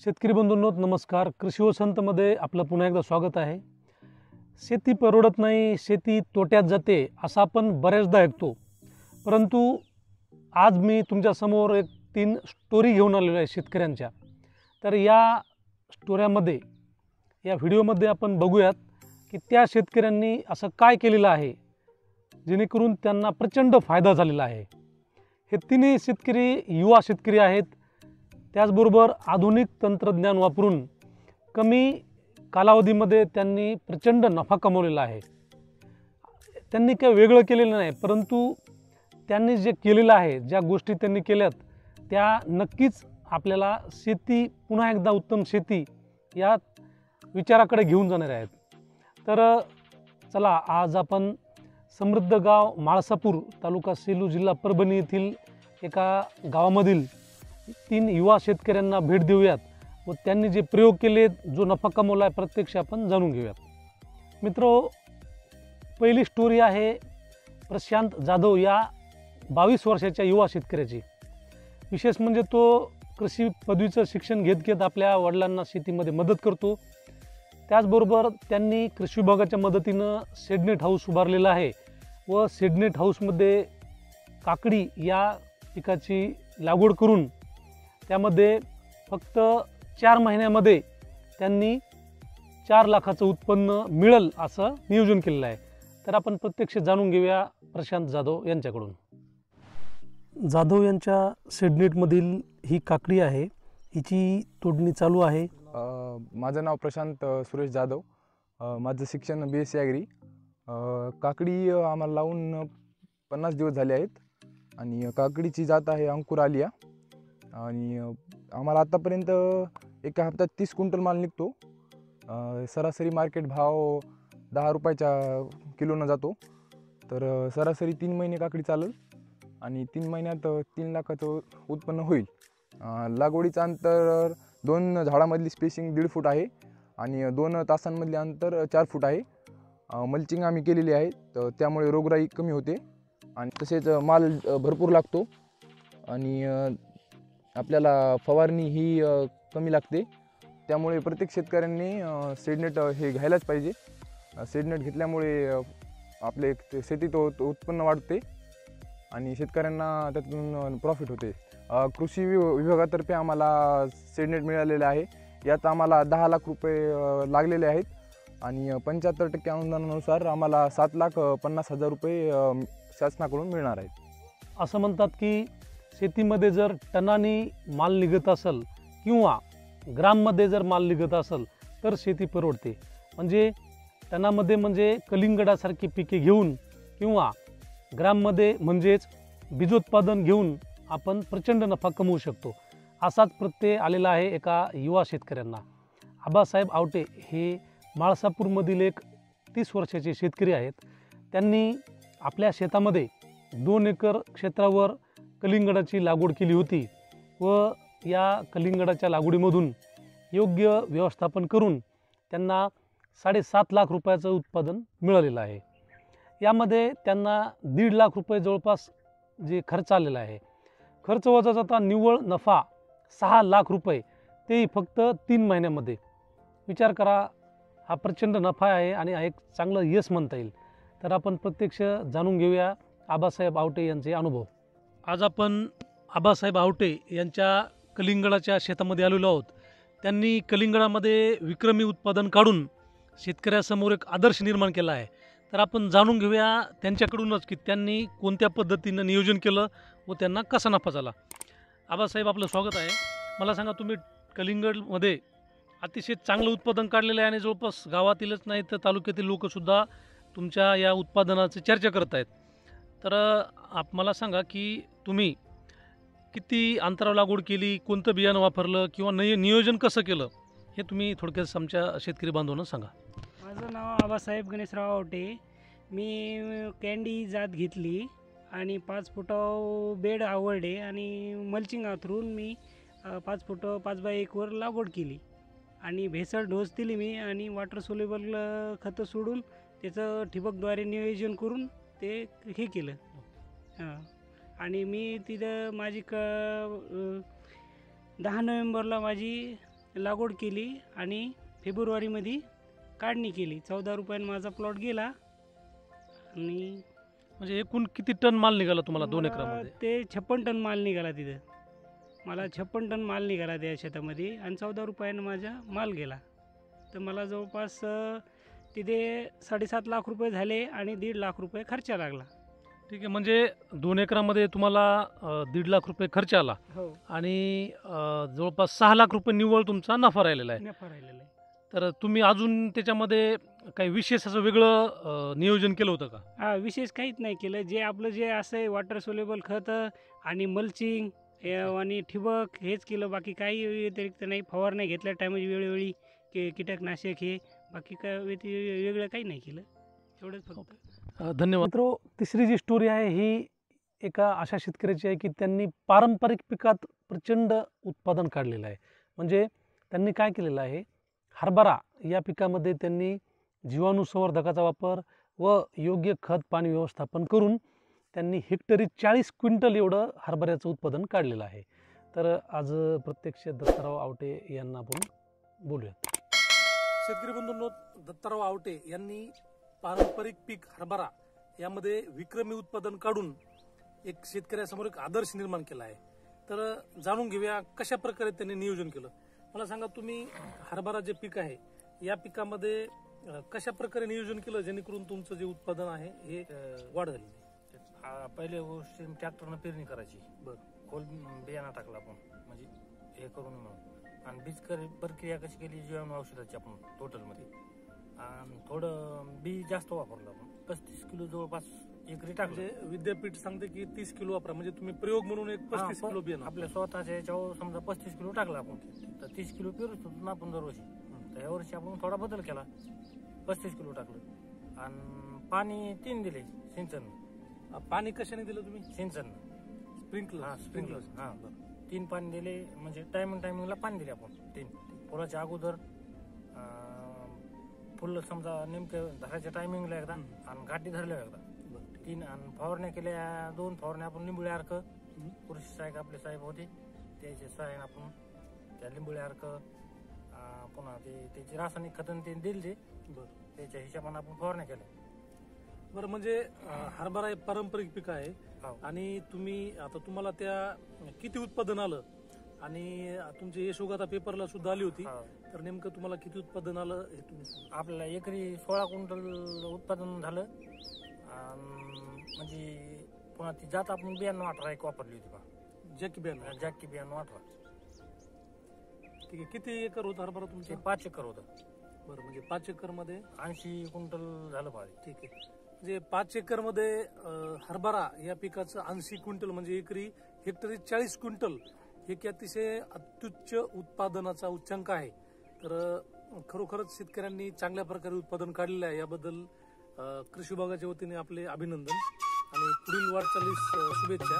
शेतकरी बंधूंनो नमस्कार. कृषी वसंतमध्ये आपलं पुन्हा एकदा स्वागत आहे. शेती परवडत नाही, शेती तोट्यात जाते असं आपण बऱ्याचदा ऐकतो. परंतु आज मी तुमच्यासमोर एक 3 स्टोरी घेऊन आलेलो आहे शेतकऱ्यांच्या. तर या स्टोऱ्यामध्ये या व्हिडिओमध्ये आपण बघूयात की त्या शेतकऱ्यांनी असं काय केलेलं आहे जेणेकरून त्यांना प्रचंड फायदा झालेला आहे. हे तिन्ही शेतकरी युवा शेतकरी आहेत. त्याचबरोबर आधुनिक तंत्रज्ञान वापरून कमी कालावधीमध्ये त्यांनी प्रचंड नफा कमवलेला आहे. त्यांनी काही वेगळं केलेलं नाही, परंतु त्यांनी जे केलेलं आहे, ज्या गोष्टी त्यांनी केल्यात त्या नक्कीच आपल्याला शेती पुन्हा एकदा उत्तम शेती या विचाराकडे घेऊन जाणार आहेत. तर चला आज आपण समृद्ध गाव माळसापूर तालुका सेलू जिल्हा परभणी येथील एका गावामधील 3 युवा शेतकऱ्यांना भेट देऊयात व त्यांनी जे प्रयोग केले, जो नफा कमवला आहे प्रत्यक्ष आपण जाणून घेऊयात. मित्रो, पहिली स्टोरी आहे प्रशांत जाधव या 22 वर्षाच्या युवा शेतकऱ्याची. विशेष म्हणजे तो कृषी पदवीचं शिक्षण घेत आपल्या वडिलांना शेतीमध्ये मदत करतो. त्याचबरोबर त्यांनी कृषी विभागाच्या मदतीनं शेडनेट हाऊस उभारलेलं आहे व शेडनेट हाऊसमध्ये काकडी या पिकाची लागवड करून त्यामध्ये फक्त 4 महिन्यामध्ये त्यांनी 4 लाखाचं उत्पन्न मिळेल असं नियोजन केलेलं आहे. तर आपण प्रत्यक्ष जाणून घेऊया प्रशांत जाधव यांच्याकडून. जाधव यांच्या शेडनेटमधील ही काकडी आहे, हिची तोडणी चालू आहे. माझं नाव प्रशांत सुरेश जाधव. माझं शिक्षण BSc ॲग्री. काकडी आम्हाला लावून 50 दिवस झाले आहेत आणि काकडीची जात आहे अंकुर आलिया. आणि आम्हाला आतापर्यंत एका हप्त्यात 30 क्विंटल माल निघतो. सरासरी मार्केट भाव 10 रुपयाच्या किलोनं जातो. तर सरासरी 3 महिने काकडी चालेल आणि 3 महिन्यात 3 लाखाचं उत्पन्न होईल. लागवडीचं अंतर 2 झाडामधली स्पेसिंग 1.5 फूट आहे आणि 2 तासांमधले अंतर 4 फूट आहे. मल्चिंग आम्ही केलेली आहे, तर त्यामुळे रोगराई कमी होते आणि तसेच माल भरपूर लागतो आणि आपल्याला फवारणी ही कमी लागते. त्यामुळे प्रत्येक शेतकऱ्यांनी शेडनेट हे घ्यायलाच पाहिजे. शेडनेट घेतल्यामुळे आपले शेतीत उत्पन्न वाढते आणि शेतकऱ्यांना त्यातून प्रॉफिट होते. कृषी विभागातर्फे आम्हाला शेडनेट मिळालेले आहे. यात आम्हाला 10 लाख रुपये लागलेले आहेत आणि 75% अनुदानानुसार आम्हाला 7,50,000 रुपये शासनाकडून मिळणार आहेत. असं म्हणतात की शेतीमध्ये जर टनानी माल निघत असेल किंवा ग्राममध्ये जर माल निघत असेल तर शेती परवडते. म्हणजे टनामध्ये म्हणजे कलिंगडासारखी पिके घेऊन किंवा ग्राममध्ये म्हणजेच बीजोत्पादन घेऊन आपण प्रचंड नफा कमवू शकतो. असाच प्रत्यय आलेला आहे एका युवा शेतकऱ्यांना. आबासाहेब आवटे हे माळसापूरमधील एक 30 वर्षाचे शेतकरी आहेत. त्यांनी आपल्या शेतामध्ये 2 एकर क्षेत्रावर कलिंगडाची लागवड केली होती व या कलिंगडाच्या लागवडीमधून योग्य व्यवस्थापन करून त्यांना 7.5 लाख रुपयाचं उत्पादन मिळालेलं आहे. यामध्ये त्यांना 1.5 लाख रुपये जवळपास जे खर्च आलेला आहे. खर्च वजा जाता निव्वळ नफा 6 लाख रुपये, तेही फक्त 3 महिन्यामध्ये. विचार करा, हा प्रचंड नफा आहे आणि हा एक चांगलं यश म्हणता येईल. तर आपण प्रत्यक्ष जाणून घेऊया आबासाहेब आवटे यांचे अनुभव. आज आपण आबासाहेब आवटे यांच्या कलिंगडाच्या शेतामध्ये आलेलो आहोत. त्यांनी कलिंगडामध्ये विक्रमी उत्पादन काढून शेतकऱ्यासमोर एक आदर्श निर्माण केला आहे. तर आपण जाणून घेऊया त्यांच्याकडूनच की त्यांनी कोणत्या पद्धतीनं नियोजन केलं व त्यांना कसा नफा झाला. आबासाहेब, आपलं स्वागत आहे. मला सांगा, तुम्ही कलिंगडमध्ये अतिशय चांगलं उत्पादन काढलेलं आहे आणि जवळपास गावातीलच नाही तर तालुक्यातील लोकसुद्धा तुमच्या या उत्पादनाची चर्चा करत आहेत. तर मला सांगा की तुम्ही किती अंतरावर लागवड केली, कोणतं बियाणं वापरलं किंवा नियोजन कसं केलं, हे तुम्ही थोडक्यात आमच्या शेतकरी बांधवांना सांगा. माझं नाव आबासाहेब गणेशराव आवटे. मी कॅन्डी जात घेतली आणि 5 फुटावर बेड आवडले आणि मल्चिंग आथरून मी 5 फुट 5x1 वर लागवड केली आणि भेसळ डोस दिली मी आणि वॉटर सोल्युबल खतं सोडून त्याचं ठिबकद्वारे नियोजन करून ते हे केलं. आणि मी तिथं माझी 10 नोव्हेंबरला माझी लागवड केली आणि फेब्रुवारीमध्ये काढणी केली. 14 रुपयाने माझा प्लॉट गेला आणि म्हणजे एकूण किती टन माल निघाला तुम्हाला 2 मला एकरामध्ये? ते 56 टन माल निघाला तिथं. मला 56 टन माल निघाला त्या शेतामध्ये आणि 14 रुपयानं माझा माल गेला. तर मला जवळपास तिथे 7.5 लाख रुपये झाले आणि 1.5 लाख रुपये खर्च लागला. ठीक आहे, म्हणजे 2 एकरामध्ये तुम्हाला 1.5 लाख रुपये खर्च आला हो, आणि जवळपास 6 लाख रुपये निव्वळ तुमचा नफा राहिलेला आहे. नफा राहिलेला आहे. तर तुम्ही अजून त्याच्यामध्ये काही विशेष असं वेगळं नियोजन केलं होतं का? हा, विशेष काहीच नाही केलं. जे आपलं जे असं आहे वॉटर सोल्युबल खत आणि मल्चिंग आणि ठिबक हेच केलं. बाकी काही व्यतिरिक्त नाही. फवारण्या घेतल्या टायमाची वेळोवेळी कीटकनाशक हे, बाकी काय वेगळं काही नाही केलं. एवढंच फक्त. धन्यवाद. मित्रो, तिसरी जी स्टोरी आहे ही एका अशा शेतकऱ्याची आहे की त्यांनी पारंपरिक पिकात प्रचंड उत्पादन काढलेलं आहे. म्हणजे त्यांनी काय केलेलं आहे, हरभरा या पिकामध्ये त्यांनी जीवाणू संवर्धकाचा वापर व योग्य खत पाणी व्यवस्थापन करून त्यांनी हेक्टरी 40 क्विंटल एवढं हरभऱ्याचं उत्पादन काढलेलं आहे. तर आज प्रत्यक्ष दत्ताराव आवटे यांना आपण बोलूयात. शेतकरी बंधूंनो, दत्ताराव आवटे यांनी पारंपरिक पीक हरभरा यामध्ये विक्रमी उत्पादन काढून एक शेतकऱ्यासमोर एक आदर्श निर्माण केला आहे. तर जाणून घेऊया कशा प्रकारे त्यांनी नियोजन केलं. मला सांगा, तुम्ही हरभरा जे पीक आहे या पिकामध्ये कशा प्रकारे नियोजन केलं जेणेकरून तुमचं जे उत्पादन आहे हे वाढ झाली? पहिले गोष्ट ट्रॅक्टरनं पेरणी करायची. बरं. खोल बियाणा टाकला आपण, म्हणजे हे करून म्हणून. आणि बीज प्रक्रिया कशी केली, जीवाणू औषधाची आपण टोटलमध्ये. आणि थोडं बी जास्त वापरलं आपण. 35 किलो जवळपास एकरी टाकलं. म्हणजे विद्यापीठ सांगते की 30 किलो वापरा, म्हणजे तुम्ही प्रयोग म्हणून एक 35 किलो बियाणं. आपल्या स्वतःच्या याच्यावर समजा 35 किलो टाकला आपण, तर 30 किलो पेरत होतो ना आपण दरवर्षी. तर या वर्षी आपण थोडा बदल केला, 35 किलो टाकलं. आणि पाणी 3 दिले सिंचन. पाणी कशाने दिलं तुम्ही? सिंचन, स्प्रिंकलर. हा स्प्रिंकलर. हा, 3 पाणी दिले, म्हणजे टायमिंगला पाणी दिले आपण 3. फुलाच्या अगोदर फुल समजा नेमकं धरायच्या टायमिंगला एकदा आणि घाटी धरल्या एकदा 3. आणि फवारण्या केल्या 2 फवारण्या आपण लिंबुळे अर्क, कृषी सहाय्यक आपले साहेब होते त्याचे सहाय्याने आपण त्या लिंबुळे अर्क, पुन्हा त्याची रासायनिक खतं ते दिले. त्याच्या हिशोबाने आपण फवारण्या केल्या. बरं, म्हणजे हरभरा हे पारंपरिक पीक आहे आणि तुम्हाला त्या किती उत्पादन आलं आणि तुमची यशोगाथा पेपरला सुद्धा आली होती, तर नेमकं तुम्हाला किती उत्पादन आलं हे तुम्ही सांगा. आपल्याला एकरी 16 क्विंटल उत्पादन झालं. म्हणजे पुन्हा ती जात आपण बियाणं 18 एक वापरली होती पहा, जॅकी बियाणं 18. ठीक आहे. किती एकर होतं हरभरा तुमचं? 5 एकर होतं. बरं, म्हणजे 5 एकर मध्ये 80 क्विंटल झालं पहा. ठीक आहे. म्हणजे 5 एकर मध्ये हरभरा या पिकाचं 80 क्विंटल म्हणजे एकरी हेक्टरी 40 क्विंटल एक अतिशय अत्युच्च उत्पादनाचा उच्चांक आहे. तर खरोखरच शेतकऱ्यांनी चांगल्या प्रकारे उत्पादन काढलेलं आहे. याबद्दल कृषी विभागाच्या वतीने आपले अभिनंदन आणि पुढील वाटचालीस शुभेच्छा.